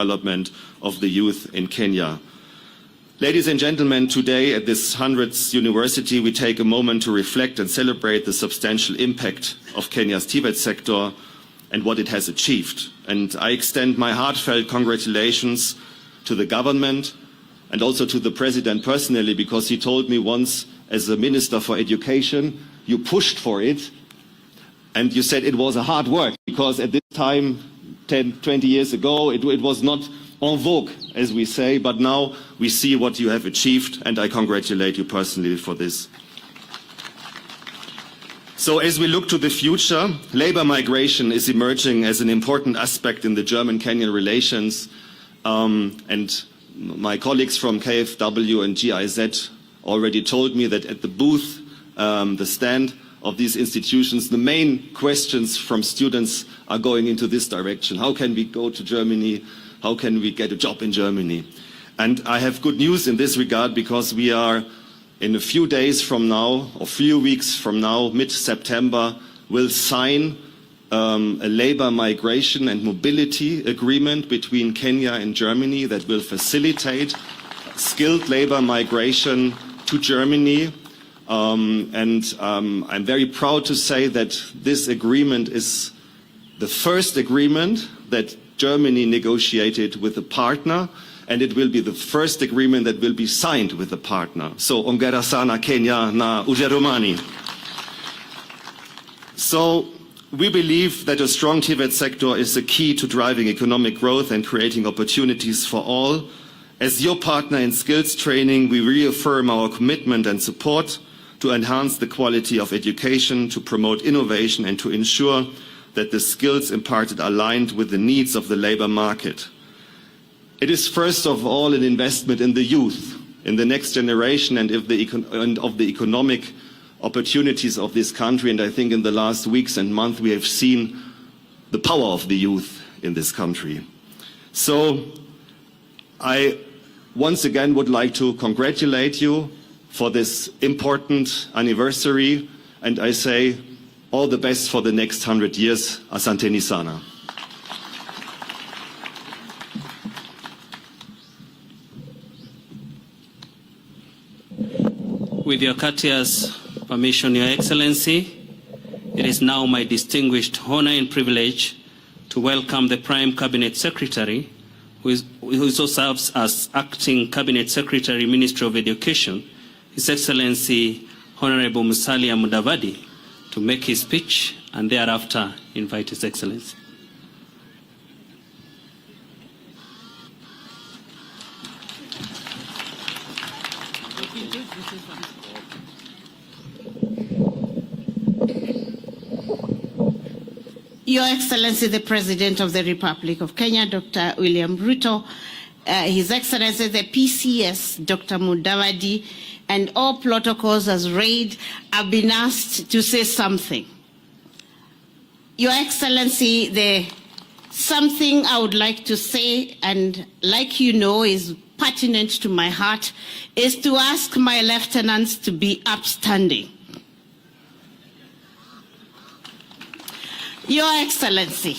development of the youth in Kenya. Ladies and gentlemen, today at this 100th university, we take a moment to reflect and celebrate the substantial impact of Kenya's Tibet sector and what it has achieved. And I extend my heartfelt congratulations to the government and also to the president personally, because he told me once, as a minister for education, you pushed for it and you said it was a hard work, because at this time, 10, 20 years ago, it was not en vogue, as we say, but now we see what you have achieved, and I congratulate you personally for this. So as we look to the future, labor migration is emerging as an important aspect in the German-Kenyan relations, and my colleagues from KfW and GIZ already told me that at the booth, the stand of these institutions, the main questions from students are going into this direction. How can we go to Germany? How can we get a job in Germany? And I have good news in this regard, because we are in a few days from now, or few weeks from now, mid-September, will sign a labor migration and mobility agreement between Kenya and Germany that will facilitate skilled labor migration to Germany. I'm very proud to say that this agreement is the first agreement that Germany negotiated with a partner, and it will be the first agreement that will be signed with a partner. So, ongera sana Kenya na Ujerumani. So, we believe that a strong Tibet sector is the key to driving economic growth and creating opportunities for all. As your partner in skills training, we reaffirm our commitment and support to enhance the quality of education, to promote innovation, and to ensure that the skills imparted are aligned with the needs of the labor market. It is first of all an investment in the youth, in the next generation, and of the economic opportunities of this country. And I think in the last weeks and months we have seen the power of the youth in this country. So I once again would like to congratulate you for this important anniversary, and I say all the best for the next 100 years. Asanteni sana. With your courteous permission, Your Excellency, it is now my distinguished honor and privilege to welcome the Prime Cabinet Secretary, who also serves as Acting Cabinet Secretary, Ministry of Education, His Excellency Honorable Musalia Mudavadi, to make his speech, and thereafter invite His Excellency. Your Excellency, the President of the Republic of Kenya, Dr. William Ruto, His Excellency, the PCS, Dr. Mudavadi, and all protocols as read, have been asked to say something. Your Excellency, the something I would like to say, and like you know, is pertinent to my heart, is to ask my lieutenants to be upstanding. Your Excellency,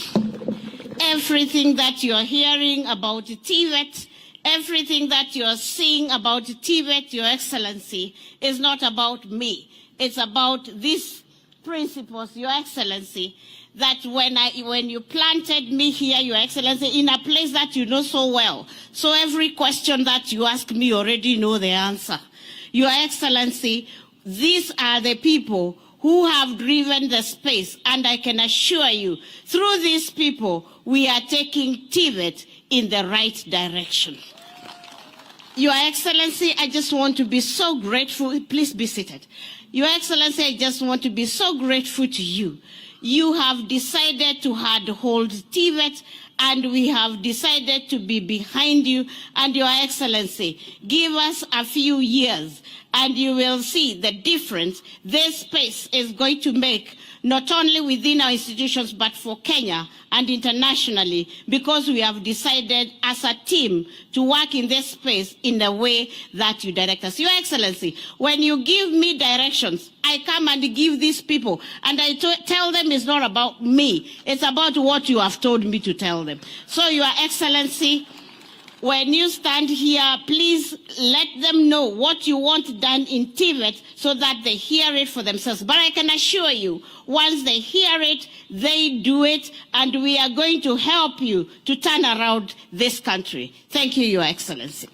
everything that you are hearing about Tibet, everything that you are seeing about Tibet, Your Excellency, is not about me. It's about these principles, Your Excellency, that when you planted me here, Your Excellency, in a place that you know so well. So every question that you ask me, you already know the answer. Your Excellency, these are the people who have driven the space, and I can assure you, through these people, we are taking Tibet in the right direction. Your Excellency, I just want to be so grateful. Please be seated. Your Excellency, I just want to be so grateful to you. You have decided to hold Tibet, and we have decided to be behind you. And Your Excellency, give us a few years, and you will see the difference this space is going to make not only within our institutions, but for Kenya and internationally, because we have decided as a team to work in this space in the way that you direct us. Your Excellency, when you give me directions, I come and give these people, and I tell them it's not about me, it's about what you have told me to tell them. So, Your Excellency, when you stand here, please let them know what you want done in TVET so that they hear it for themselves. But I can assure you, once they hear it, they do it, and we are going to help you to turn around this country. Thank you, Your Excellency.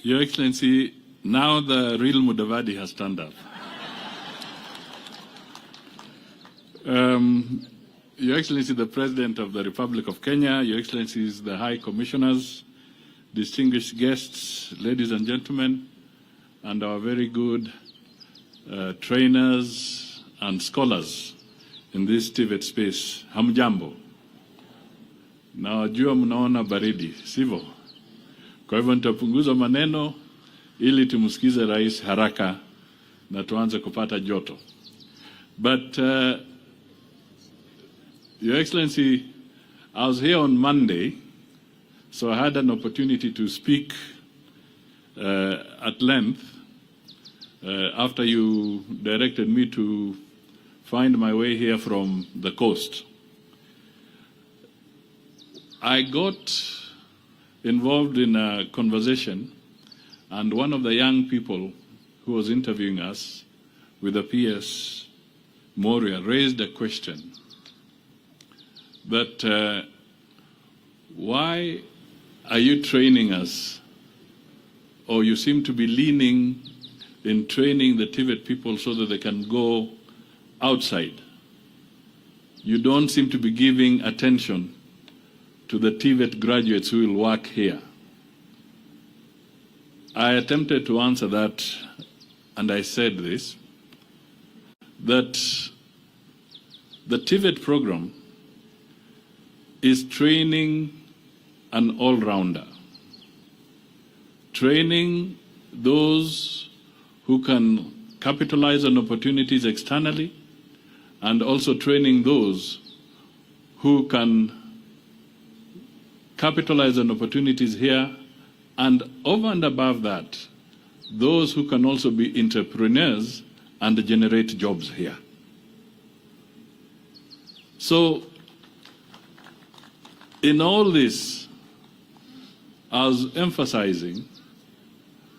Your Excellency, now the real Mudavadi has turned up. Your Excellency, the President of the Republic of Kenya, Your Excellencies, the High Commissioners, distinguished guests, ladies and gentlemen, and our very good trainers and scholars in this TVET space, hamjambo. Nawajua mnaona baridi, sivyo? Kwa hivyo nitapunguza maneno ili tumsikize rais haraka na tuanze kupata joto. But Your Excellency, I was here on Monday, so I had an opportunity to speak at length after you directed me to find my way here from the coast. I got involved in a conversation, and one of the young people who was interviewing us with the PS Moria raised a question that why are you training us, or you seem to be leaning in training the TVET people so that they can go outside. You don't seem to be giving attention to the TVET graduates who will work here. I attempted to answer that, and I said this, that the TVET program is training an all-rounder, training those who can capitalize on opportunities externally, and also training those who can capitalize on opportunities here, and over and above that, those who can also be entrepreneurs and generate jobs here. So, in all this, I was emphasizing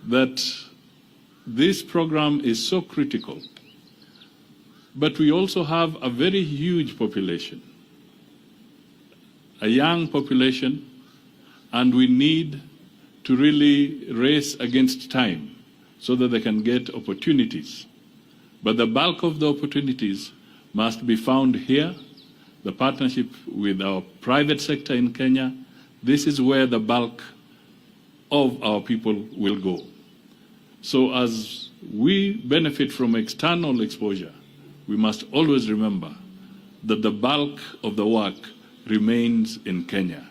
that this program is so critical, but we also have a very huge population, a young population, and we need to really race against time so that they can get opportunities. But the bulk of the opportunities must be found here, the partnership with our private sector in Kenya. This is where the bulk of our people will go. So as we benefit from external exposure, we must always remember that the bulk of the work remains in Kenya.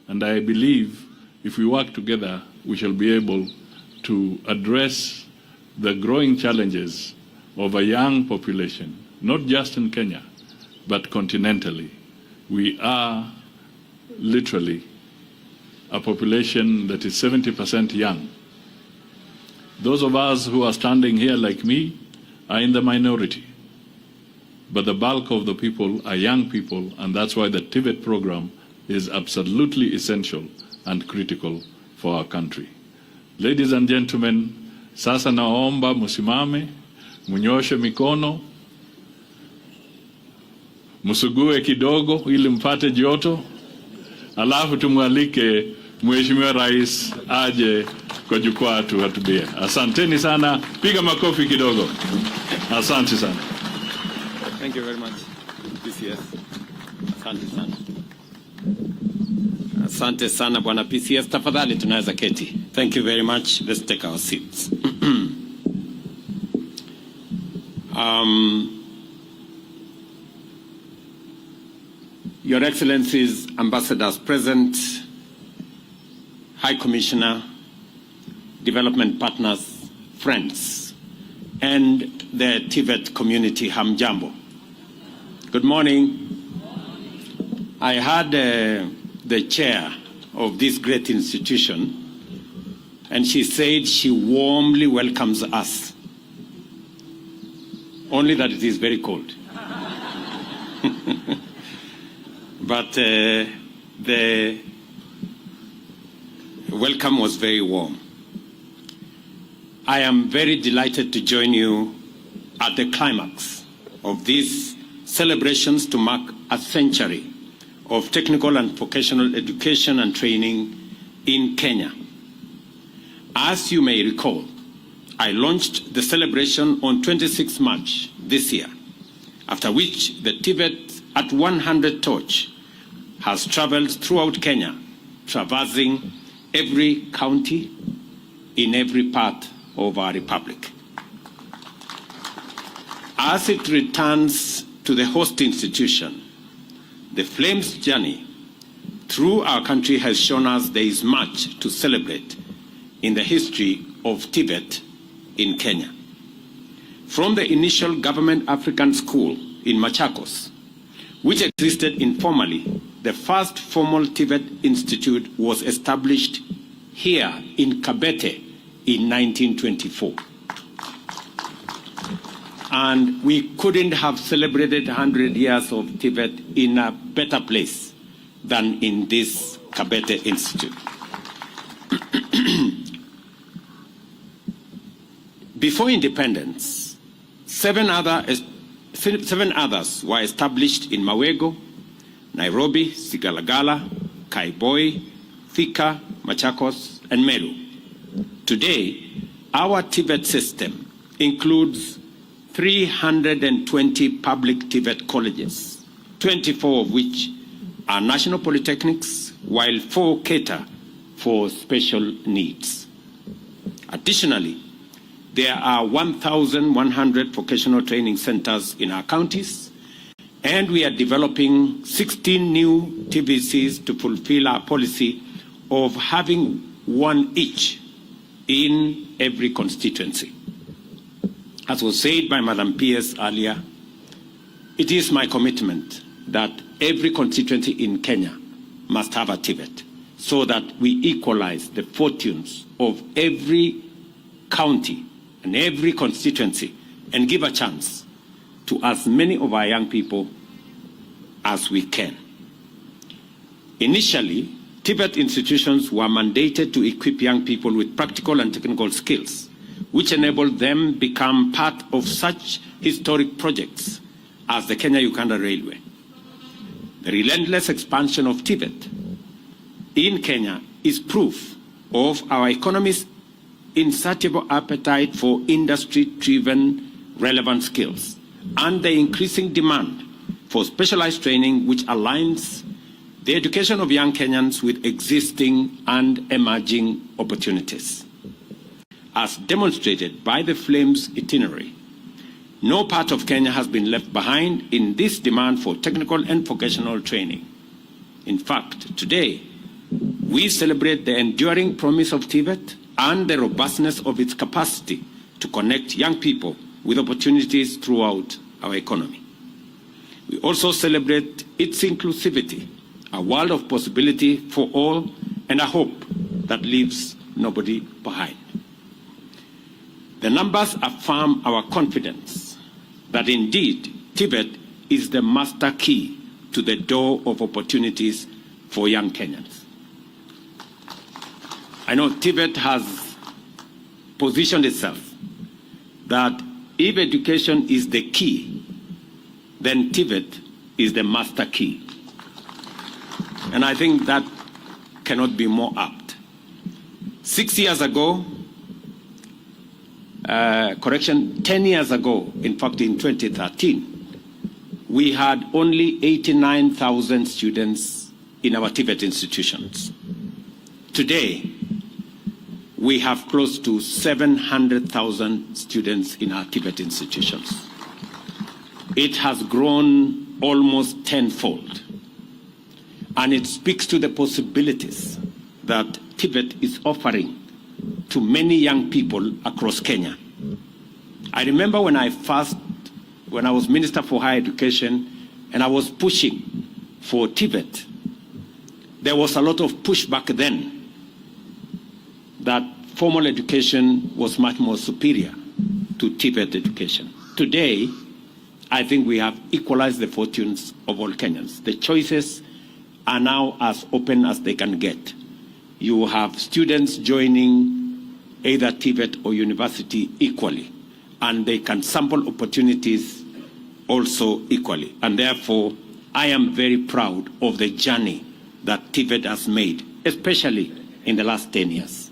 And I believe if we work together, we shall be able to address the growing challenges of a young population, not just in Kenya, but continentally. We are literally a population that is 70% young. Those of us who are standing here like me are in the minority. But the bulk of the people are young people, and that's why the TVET program is absolutely essential and critical for our country. Ladies and gentlemen, sasa naomba musimame, munyoshe mikono, musugue kidogo ili mpate joto, alafu tumwalike Mheshimiwa Rais aje kwa jukwaa tuhutubie. Asanteni sana, piga makofi kidogo. Asante sana. Thank you very much, PCS. Asante sana. Asante sana Bwana PCS. Tafadhali tunaweza keti. Thank you very much. Let's take our seats. Your Excellencies, Ambassadors present, High Commissioner, development partners, friends, and the Tibet community, Hamjambo. Good morning. I heard the chair of this great institution, and she said she warmly welcomes us, only that it is very cold. But the welcome was very warm. I am very delighted to join you at the climax of these celebrations to mark a century of technical and vocational education and training in Kenya. As you may recall, I launched the celebration on 26 March this year, after which the Tibet at 100 torch has traveled throughout Kenya, traversing every county in every part of our republic. As it returns to the host institution, the Flame's journey through our country has shown us there is much to celebrate in the history of Tibet in Kenya. From the initial government African school in Machakos, which existed informally, the first formal Tibet Institute was established here in Kabete in 1924. And we couldn't have celebrated 100 years of Tibet in a better place than in this Kabete Institute. Before independence, seven others were established in Mawego, Nairobi, Sigalagala, Kaiboi, Thika, Machakos, and Meru. Today, our Tibet system includes 320 public Tibet colleges, 24 of which are national polytechnics, while 4 cater for special needs. Additionally, there are 1,100 vocational training centers in our counties, and we are developing 16 new TVCs to fulfill our policy of having one each in every constituency. As was said by Madam PS earlier, it is my commitment that every constituency in Kenya must have a Tibet, so that we equalize the fortunes of every county and every constituency and give a chance to as many of our young people as we can. Initially, Tibet institutions were mandated to equip young people with practical and technical skills, which enabled them to become part of such historic projects as the Kenya-Uganda Railway. The relentless expansion of Tibet in Kenya is proof of our economy's insatiable appetite for industry-driven relevant skills and the increasing demand for specialized training which aligns the education of young Kenyans with existing and emerging opportunities. As demonstrated by the Flames itinerary, no part of Kenya has been left behind in this demand for technical and vocational training. In fact, today, we celebrate the enduring promise of Tibet and the robustness of its capacity to connect young people with opportunities throughout our economy. We also celebrate its inclusivity, a world of possibility for all, and a hope that leaves nobody behind. The numbers affirm our confidence that indeed Tibet is the master key to the door of opportunities for young Kenyans. I know Tibet has positioned itself that if education is the key, then Tibet is the master key. And I think that cannot be more apt. 6 years ago, 10 years ago, in fact in 2013, we had only 89,000 students in our Tibet institutions. Today, we have close to 700,000 students in our Tibet institutions. it has grown almost tenfold. And it speaks to the possibilities that TVET is offering to many young people across Kenya. I remember when I was Minister for Higher Education and I was pushing for TVET, there was a lot of pushback then that formal education was much more superior to TVET education. Today, I think we have equalized the fortunes of all Kenyans. The choices are now as open as they can get. You have students joining either TVET or university equally, and they can sample opportunities also equally. And therefore, I am very proud of the journey that TVET has made, especially in the last 10 years.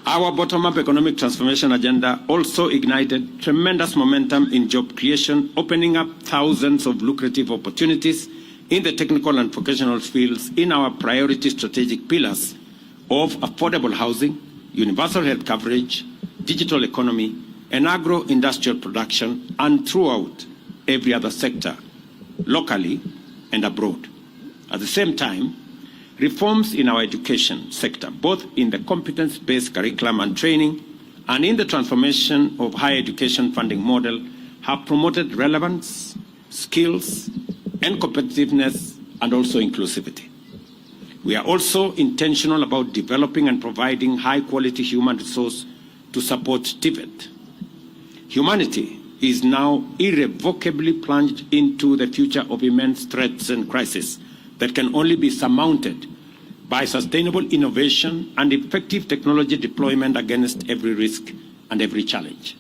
Our bottom-up economic transformation agenda also ignited tremendous momentum in job creation, opening up thousands of lucrative opportunities in the technical and vocational fields in our priority strategic pillars of affordable housing, universal health coverage, digital economy, and agro-industrial production, and throughout every other sector, locally and abroad. At the same time, reforms in our education sector, both in the competence-based curriculum and training and in the transformation of higher education funding model, have promoted relevance, skills, and competitiveness, and also inclusivity. We are also intentional about developing and providing high-quality human resource to support TVET. Humanity is now irrevocably plunged into the future of immense threats and crises that can only be surmounted by sustainable innovation and effective technology deployment against every risk and every challenge.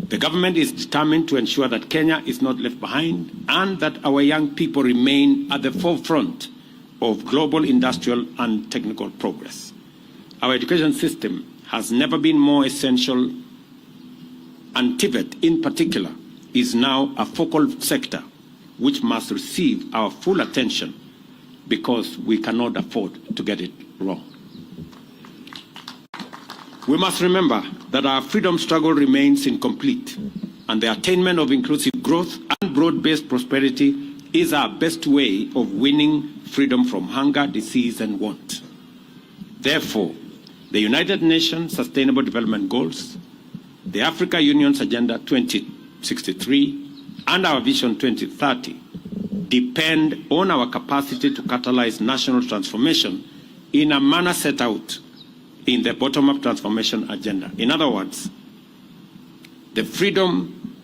The government is determined to ensure that Kenya is not left behind and that our young people remain at the forefront of global industrial and technical progress. Our education system has never been more essential, and TVET in particular is now a focal sector which must receive our full attention because we cannot afford to get it wrong. We must remember that our freedom struggle remains incomplete, and the attainment of inclusive growth and broad-based prosperity is our best way of winning freedom from hunger, disease, and want. Therefore, the United Nations Sustainable Development Goals, the Africa Union's Agenda 2063, and our Vision 2030 depend on our capacity to catalyze national transformation in a manner set out in the bottom-up transformation agenda. In other words, the freedom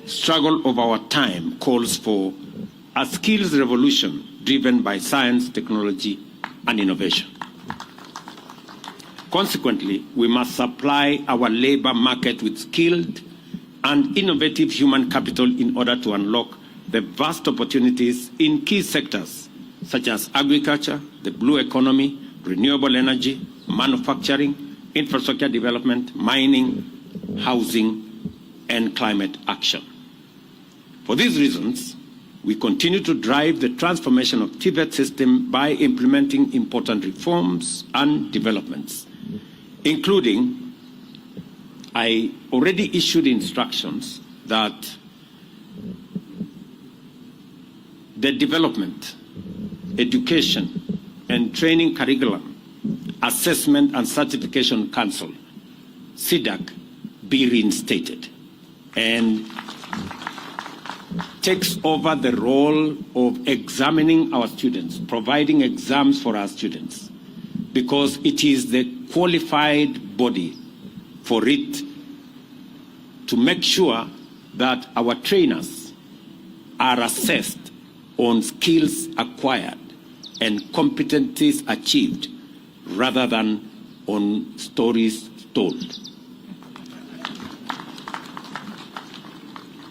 struggle of our time calls for a skills revolution driven by science, technology, and innovation. Consequently, we must supply our labor market with skilled and innovative human capital in order to unlock the vast opportunities in key sectors such as agriculture, the blue economy, renewable energy, manufacturing, infrastructure development, mining, housing, and climate action. For these reasons, we continue to drive the transformation of TVET system by implementing important reforms and developments, including I already issued instructions that the development, education, and training curriculum, assessment and certification council, CDAC, be reinstated and takes over the role of examining our students, providing exams for our students, because it is the qualified body for it to make sure that our trainers are assessed on skills acquired and competencies achieved rather than on stories told.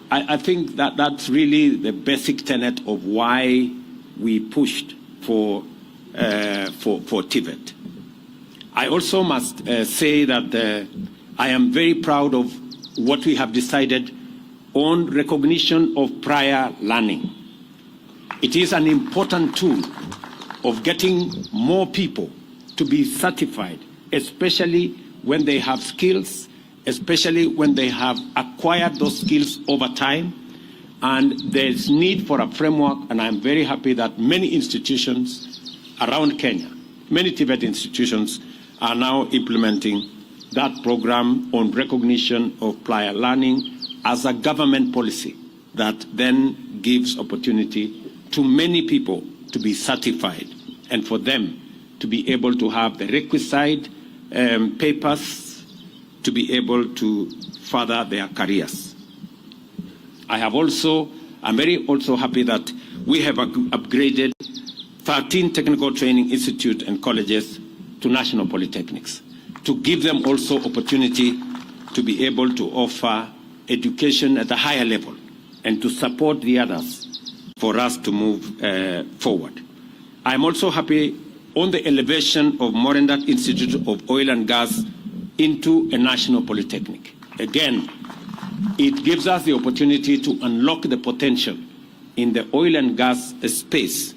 I think that that's really the basic tenet of why we pushed for TVET. I also must say that I am very proud of what we have decided on recognition of prior learning. It is an important tool of getting more people to be certified, especially when they have skills especially when they have acquired those skills over time. And there's need for a framework, and I'm very happy that many institutions around Kenya, many TVET institutions, are now implementing that program on recognition of prior learning as a government policy that then gives opportunity to many people to be certified and for them to be able to have the requisite papers to be able to further their careers. I'm very also happy that we have upgraded 13 technical training institutes and colleges to national polytechnics to give them also opportunity to be able to offer education at a higher level and to support the others for us to move forward. I'm also happy on the elevation of Morendat Institute of Oil and Gas into a national polytechnic. Again, it gives us the opportunity to unlock the potential in the oil and gas space,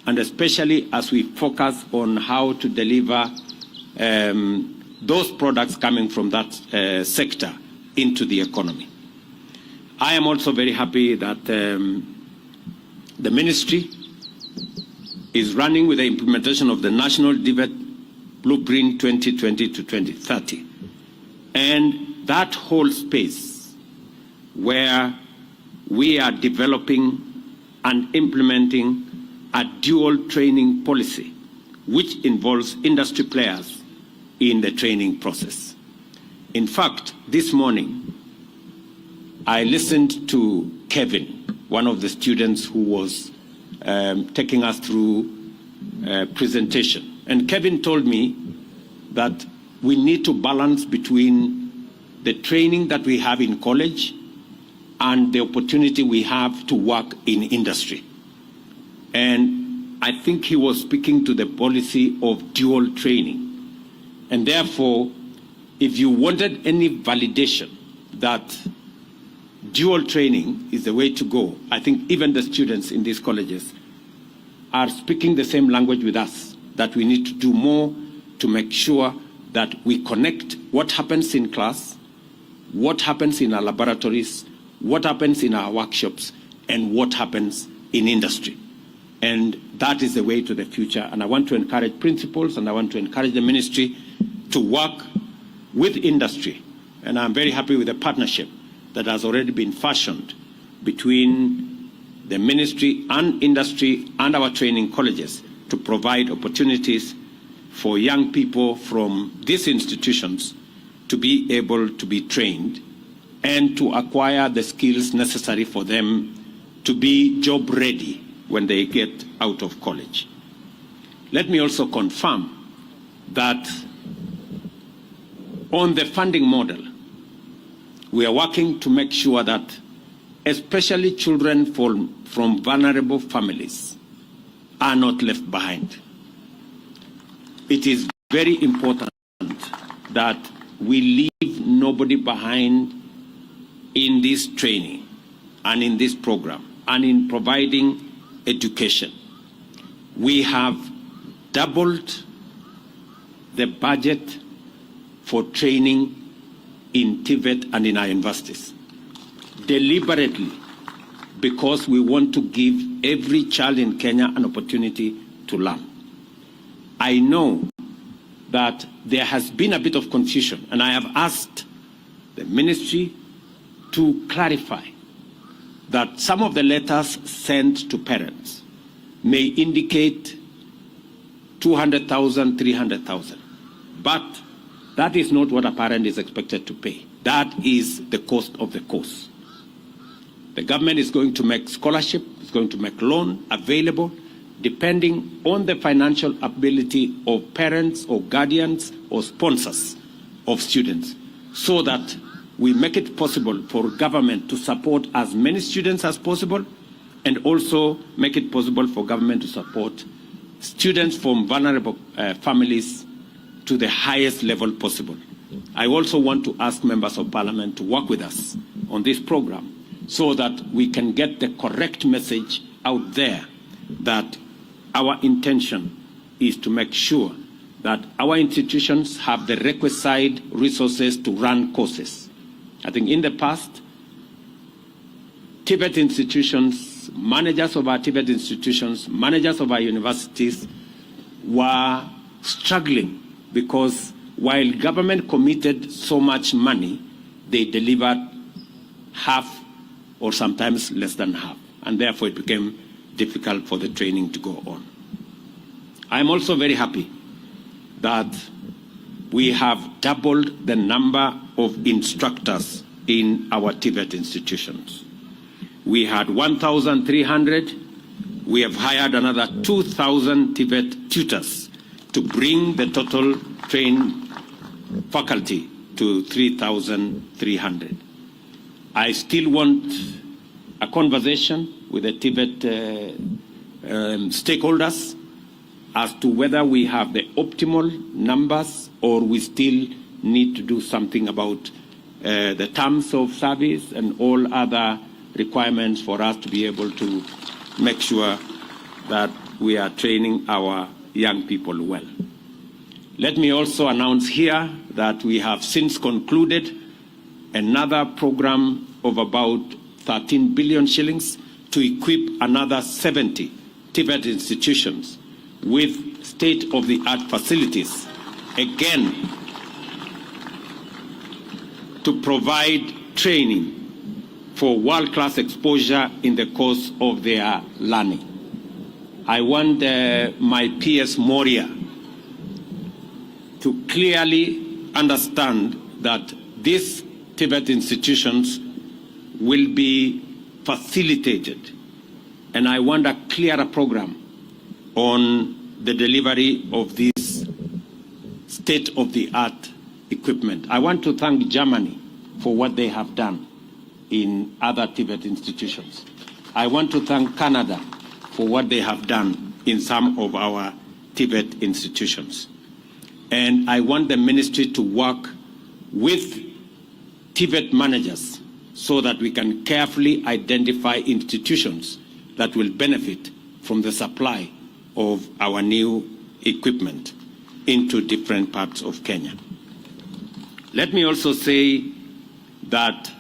and especially as we focus on how to deliver those products coming from that sector into the economy. I am also very happy that the ministry is running with the implementation of the National TVET Blueprint 2020 to 2030. And that whole space where we are developing and implementing a dual training policy, which involves industry players in the training process. In fact, this morning, I listened to Kevin, one of the students who was taking us through a presentation. And Kevin told me that we need to balance between the training that we have in college and the opportunity we have to work in industry. And I think he was speaking to the policy of dual training. And therefore, if you wanted any validation that dual training is the way to go, I think even the students in these colleges are speaking the same language with us, that we need to do more to make sure that we connect what happens in class, what happens in our laboratories, what happens in our workshops, and what happens in industry. And that is the way to the future. And I want to encourage principals, and I want to encourage the ministry to work with industry. And I'm very happy with the partnership that has already been fashioned between the ministry and industry and our training colleges to provide opportunities for young people from these institutions to be able to be trained and to acquire the skills necessary for them to be job ready when they get out of college. Let me also confirm that on the funding model, we are working to make sure that especially children from vulnerable families are not left behind. It is very important that we leave nobody behind in this training and in this program and in providing education. We have doubled the budget for training in TVET and in our universities, deliberately, because we want to give every child in Kenya an opportunity to learn. I know that there has been a bit of confusion, and I have asked the ministry to clarify that some of the letters sent to parents may indicate 200,000, 300,000, but that is not what a parent is expected to pay. That is the cost of the course. The government is going to make scholarship, is going to make loan available, depending on the financial ability of parents or guardians or sponsors of students, so that we make it possible for government to support as many students as possible, and also make it possible for government to support students from vulnerable families to the highest level possible. I also want to ask members of parliament to work with us on this program so that we can get the correct message out there that our intention is to make sure that our institutions have the requisite resources to run courses. I think in the past, Tibet institutions, managers of our Tibet institutions, managers of our universities were struggling because while government committed so much money, they delivered half or sometimes less than half, and therefore it became difficult for the training to go on. I'm also very happy that we have doubled the number of instructors in our Tibet institutions. We had 1,300. We have hired another 2,000 Tibet tutors to bring the total trained faculty to 3,300. I still want a conversation with the Tibet stakeholders as to whether we have the optimal numbers or we still need to do something about the terms of service and all other requirements for us to be able to make sure that we are training our young people well. Let me also announce here that we have since concluded another program of about 13 billion shillings to equip another 70 Tibet institutions with state-of-the-art facilities, again, to provide training for world-class exposure in the course of their learning. I want my PS Moria to clearly understand that these Tibet institutions will be facilitated, and I want a clearer program on the delivery of this state-of-the-art equipment. I want to thank Germany for what they have done in other Tibet institutions. I want to thank Canada for what they have done in some of our Tibet institutions. And I want the ministry to work with Tibet managers so that we can carefully identify institutions that will benefit from the supply of our new equipment into different parts of Kenya. Let me also say that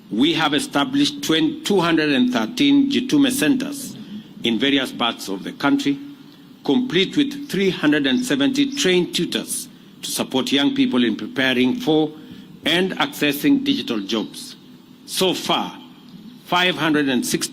we have established 213 Jitume centers in various parts of the country, complete with 370 trained tutors to support young people in preparing for and accessing digital jobs. So far, 516